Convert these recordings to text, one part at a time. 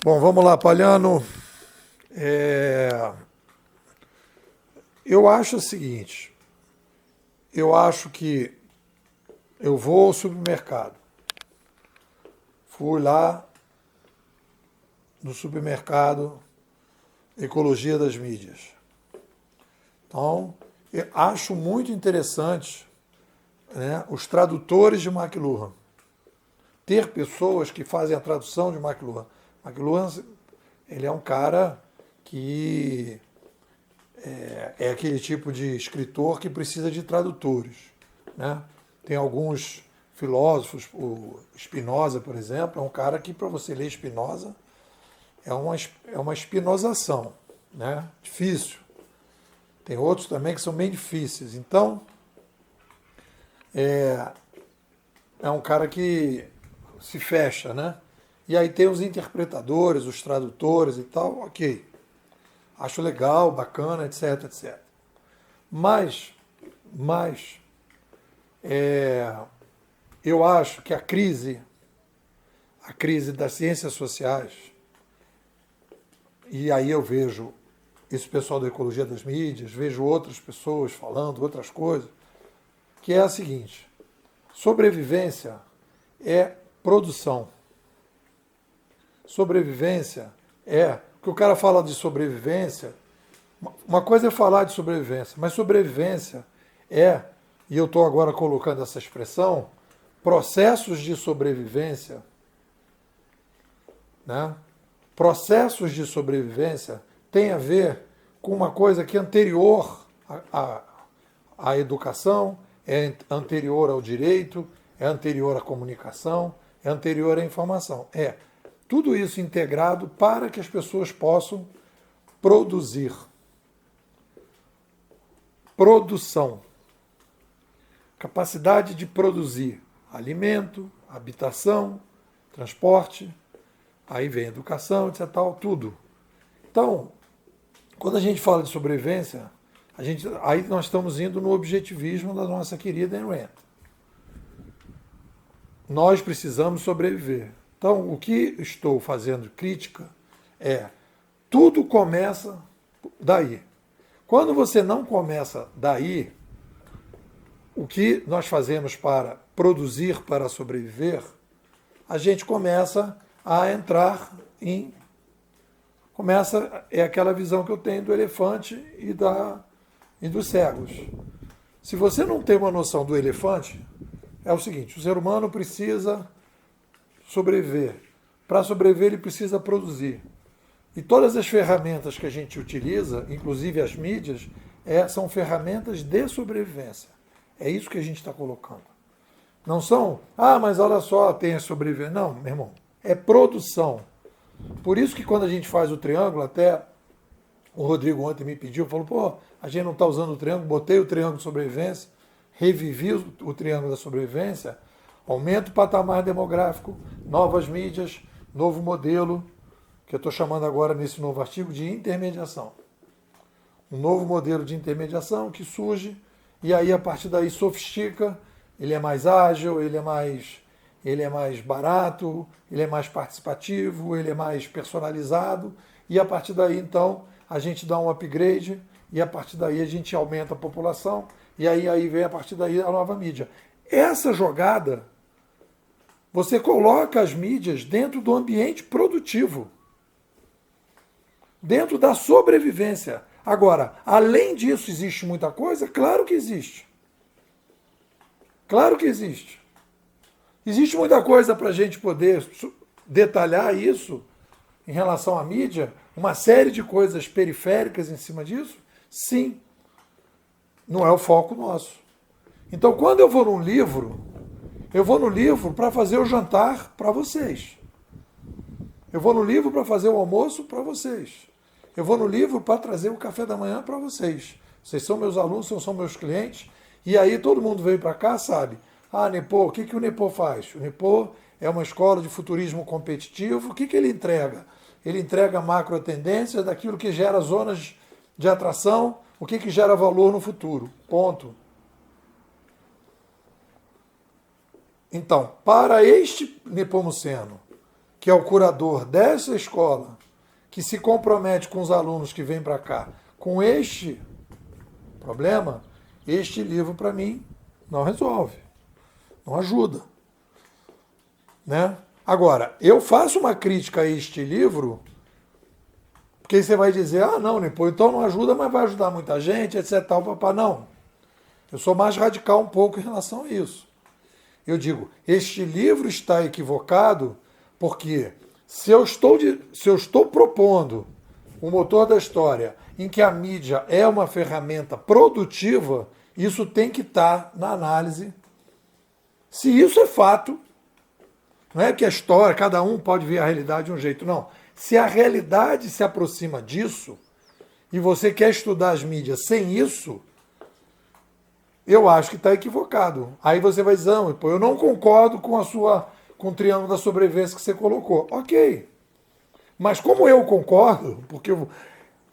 Bom, vamos lá, Palhano. É, Eu acho o seguinte: eu acho que eu vou ao supermercado. Fui lá no supermercado Ecologia das Mídias. Então, eu acho muito interessante, né, os tradutores de McLuhan. Ter pessoas que fazem a tradução de McLuhan. McLuhan, ele é um cara que é aquele tipo de escritor que precisa de tradutores, né? Tem alguns filósofos, o Spinoza, por exemplo, é um cara que, para você ler Spinoza, é uma espinosação, né? Difícil. Tem outros também que são bem difíceis. Então, é um cara que se fecha, né? E aí tem os interpretadores, os tradutores e tal, ok. Acho legal, bacana, etc, etc. Mas, mas eu acho que a crise das ciências sociais, e aí eu vejo esse pessoal da ecologia das mídias, vejo outras pessoas falando outras coisas, que é a seguinte: sobrevivência é produção. Sobrevivência é. Que o cara fala de sobrevivência, uma coisa é falar de sobrevivência, mas sobrevivência é, e eu estou agora colocando essa expressão, processos de sobrevivência, né? Processos de sobrevivência tem a ver com uma coisa que é anterior à educação, é anterior ao direito, é anterior à comunicação, é anterior à informação. É tudo isso integrado para que as pessoas possam produzir. Produção. Capacidade de produzir alimento, habitação, transporte, aí vem educação, etc. Tal, tudo. Então, quando a gente fala de sobrevivência, aí nós estamos indo no objetivismo da nossa querida Ayn Rand. Nós precisamos sobreviver. Então, o que estou fazendo crítica é tudo começa daí. Quando você não começa daí, o que nós fazemos para produzir, para sobreviver, a gente começa a entrar em. É aquela visão que eu tenho do elefante e dos cegos. Se você não tem uma noção do elefante, é o seguinte: o ser humano precisa sobreviver. Para sobreviver, ele precisa produzir. E todas as ferramentas que a gente utiliza, inclusive as mídias, são ferramentas de sobrevivência. É isso que a gente está colocando. Não são, mas olha só, tem a sobreviver. Não, meu irmão, é produção. Por isso que quando a gente faz o triângulo, até o Rodrigo ontem me pediu, falou, a gente não está usando o triângulo, botei o triângulo de sobrevivência, revivi o triângulo da sobrevivência, aumento o patamar demográfico, novas mídias, novo modelo, que eu estou chamando agora nesse novo artigo de intermediação. Um novo modelo de intermediação que surge e aí a partir daí sofistica, ele é mais ágil, ele é mais barato, ele é mais participativo, ele é mais personalizado e a partir daí então a gente dá um upgrade e a partir daí a gente aumenta a população e aí vem a partir daí a nova mídia. Essa jogada, você coloca as mídias dentro do ambiente produtivo, dentro da sobrevivência. Agora, além disso, existe muita coisa? Claro que existe. Claro que existe. Existe muita coisa para a gente poder detalhar isso em relação à mídia, uma série de coisas periféricas em cima disso? Sim. Não é o foco nosso. Então, quando eu vou no livro para fazer o jantar para vocês. Eu vou no livro para fazer o almoço para vocês. Eu vou no livro para trazer o café da manhã para vocês. Vocês são meus alunos, vocês são meus clientes. E aí todo mundo veio para cá, sabe? Nepo, o que o Nepo faz? O Nepo é uma escola de futurismo competitivo. O que ele entrega? Ele entrega macro tendências daquilo que gera zonas de atração, o que gera valor no futuro. Ponto. Então, para este Nepomuceno, que é o curador dessa escola, que se compromete com os alunos que vêm para cá com este problema, este livro, para mim, não resolve, não ajuda. Né? Agora, eu faço uma crítica a este livro, porque você vai dizer, não, Nipô, então não ajuda, mas vai ajudar muita gente, etc. Tal, papá. Não. Eu sou mais radical um pouco em relação a isso. Eu digo, este livro está equivocado porque se eu estou propondo o motor da história em que a mídia é uma ferramenta produtiva, isso tem que estar na análise. Se isso é fato, não é que a história, cada um pode ver a realidade de um jeito, não. Se a realidade se aproxima disso, e você quer estudar as mídias sem isso, eu acho que está equivocado. Aí você vai dizer, pô, eu não concordo com com o triângulo da sobrevivência que você colocou. Ok. Mas como eu concordo, porque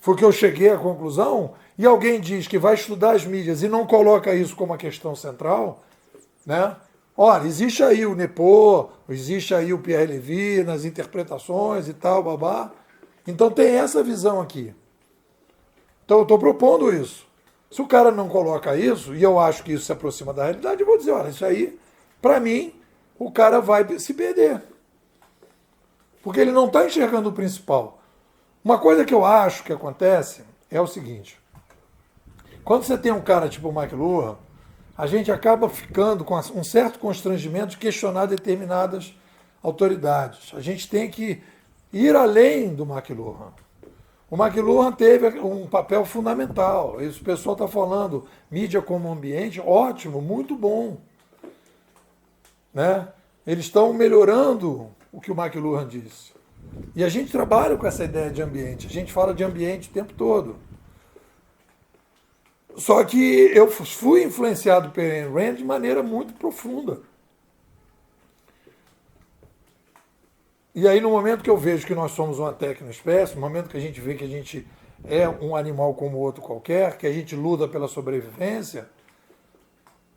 foi que eu cheguei à conclusão, e alguém diz que vai estudar as mídias e não coloca isso como uma questão central, né? Olha, existe aí o Nipô, existe aí o Pierre Levy nas interpretações e tal, babá. Então tem essa visão aqui. Então eu estou propondo isso. Se o cara não coloca isso, e eu acho que isso se aproxima da realidade, eu vou dizer, olha, isso aí, para mim, o cara vai se perder. Porque ele não está enxergando o principal. Uma coisa que eu acho que acontece é o seguinte. Quando você tem um cara tipo o McLuhan, a gente acaba ficando com um certo constrangimento de questionar determinadas autoridades. A gente tem que ir além do McLuhan. O McLuhan teve um papel fundamental. Isso o pessoal está falando, mídia como ambiente, ótimo, muito bom. Né? Eles estão melhorando o que o McLuhan disse. E a gente trabalha com essa ideia de ambiente. A gente fala de ambiente o tempo todo. Só que eu fui influenciado pelo Ayn Rand de maneira muito profunda. E aí, no momento que eu vejo que nós somos uma tecnoespécie, no momento que a gente vê que a gente é um animal como outro qualquer, que a gente luta pela sobrevivência,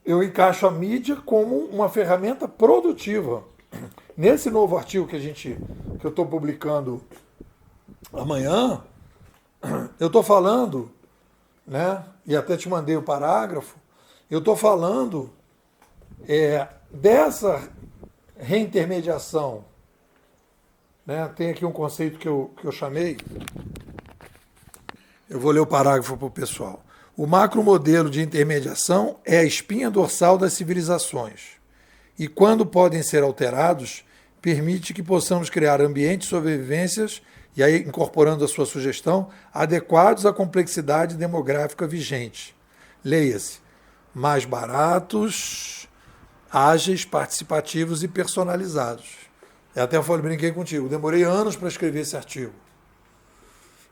eu encaixo a mídia como uma ferramenta produtiva. Nesse novo artigo que eu estou publicando amanhã, eu estou falando, né, e até te mandei o parágrafo, eu estou falando dessa reintermediação. Né? Tem aqui um conceito que eu chamei, eu vou ler o parágrafo para o pessoal. O macromodelo de intermediação é a espinha dorsal das civilizações e, quando podem ser alterados, permite que possamos criar ambientes de sobrevivências, e aí incorporando a sua sugestão, adequados à complexidade demográfica vigente. Leia-se, mais baratos, ágeis, participativos e personalizados. Eu até brinquei contigo, demorei anos para escrever esse artigo.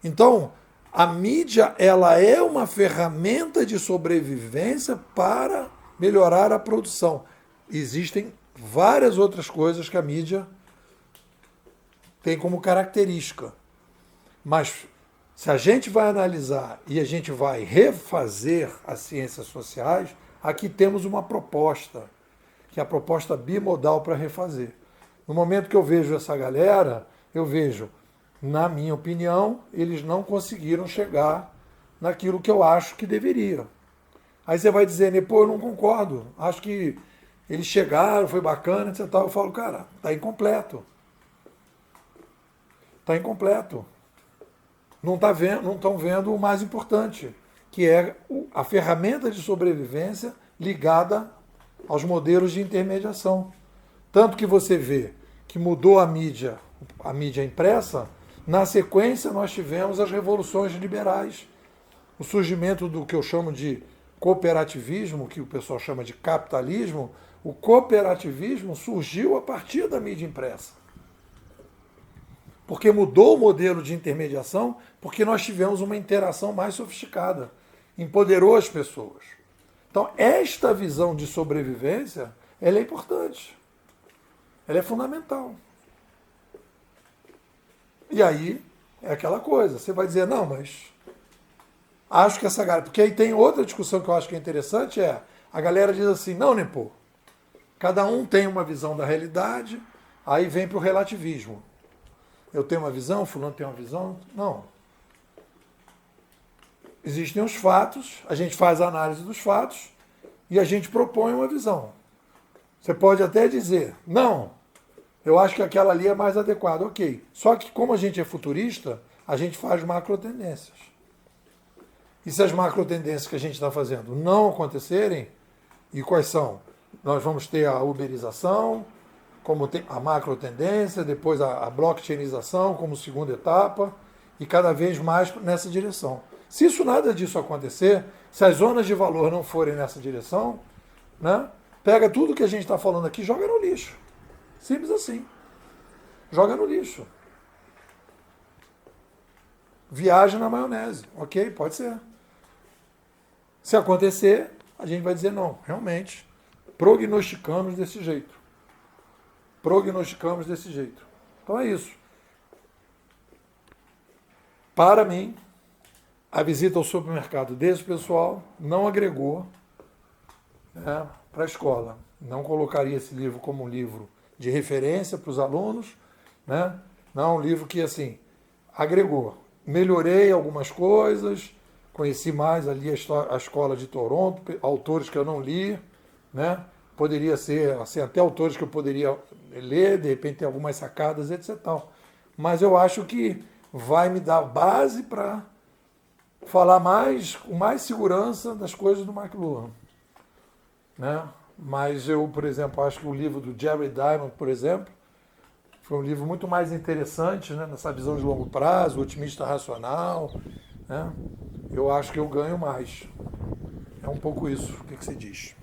Então, a mídia ela é uma ferramenta de sobrevivência para melhorar a produção. Existem várias outras coisas que a mídia tem como característica. Mas se a gente vai analisar e a gente vai refazer as ciências sociais, aqui temos uma proposta, que é a proposta bimodal para refazer. No momento que eu vejo essa galera, eu vejo, na minha opinião, eles não conseguiram chegar naquilo que eu acho que deveriam. Aí você vai dizer, pô, eu não concordo, acho que eles chegaram, foi bacana, etc. Eu falo, cara, está incompleto. Está incompleto. Não estão vendo o mais importante, que é a ferramenta de sobrevivência ligada aos modelos de intermediação. Tanto que você vê que mudou a mídia impressa, na sequência nós tivemos as revoluções liberais, o surgimento do que eu chamo de cooperativismo, que o pessoal chama de capitalismo. O cooperativismo surgiu a partir da mídia impressa. Porque mudou o modelo de intermediação, porque nós tivemos uma interação mais sofisticada, empoderou as pessoas. Então, esta visão de sobrevivência, ela é importante. Ela é fundamental. E aí, é aquela coisa, você vai dizer, não, mas acho que essa galera... Porque aí tem outra discussão que eu acho que é interessante, a galera diz assim, não, Nipô, cada um tem uma visão da realidade, Aí vem para o relativismo. Eu tenho uma visão, fulano tem uma visão. Não. Existem os fatos, a gente faz a análise dos fatos e a gente propõe uma visão. Você pode até dizer, não, eu acho que aquela ali é mais adequada, ok. Só que como a gente é futurista, a gente faz macro tendências. E se as macro tendências que a gente está fazendo não acontecerem, e quais são? Nós vamos ter a uberização, como tem a macro tendência, depois a blockchainização como segunda etapa, e cada vez mais nessa direção. Se isso nada disso acontecer, se as zonas de valor não forem nessa direção, né, pega tudo que a gente está falando aqui e joga no lixo. Simples assim. Joga no lixo. Viaja na maionese. Ok? Pode ser. Se acontecer, a gente vai dizer não, realmente, prognosticamos desse jeito. Prognosticamos desse jeito. Então é isso. Para mim, a visita ao supermercado desse pessoal não agregou, né, para a escola. Não colocaria esse livro como um livro de referência para os alunos, né? Não é um livro que, assim, agregou. Melhorei algumas coisas, conheci mais ali a escola de Toronto, autores que eu não li, né? Poderia ser, assim, até autores que eu poderia ler, de repente tem algumas sacadas, etc. Mas eu acho que vai me dar base para falar com mais segurança das coisas do McLuhan, né? Mas eu, por exemplo, acho que o livro do Jerry Diamond, por exemplo, foi um livro muito mais interessante, né, nessa visão de longo prazo, otimista racional, né? Eu acho que eu ganho mais. É um pouco isso. O que você diz?